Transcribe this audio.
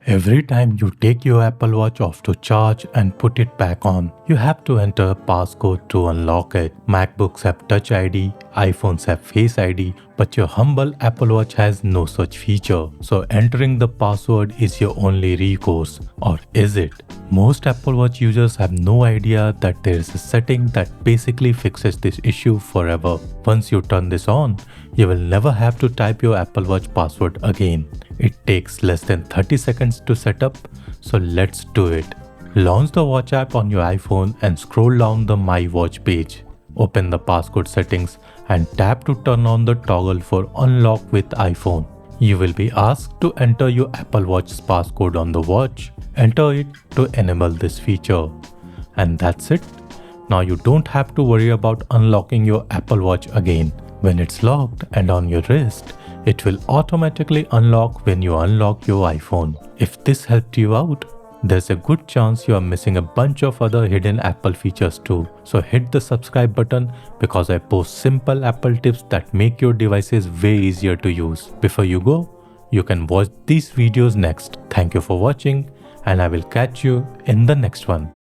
Every time you take your Apple Watch off to charge and put it back on, you have to enter a passcode to unlock it. MacBooks have Touch ID, iPhones have Face ID, but your humble Apple Watch has no such feature. So entering the password is your only recourse. Or is it? Most Apple Watch users have no idea that there is a setting that basically fixes this issue forever. Once you turn this on, you will never have to type your Apple Watch password again. It takes less than 30 seconds to set up, so let's do it. Launch the watch app on your iPhone and scroll down the My Watch page. Open the passcode settings and tap to turn on the toggle for Unlock with iPhone. You will be asked to enter your Apple Watch's passcode on the watch. Enter it to enable this feature. And that's it. Now you don't have to worry about unlocking your Apple Watch again. When it's locked and on your wrist, it will automatically unlock when you unlock your iPhone. If this helped you out, there's a good chance you are missing a bunch of other hidden Apple features too. So hit the subscribe button because I post simple Apple tips that make your devices way easier to use. Before you go, you can watch these videos next. Thank you for watching and I will catch you in the next one.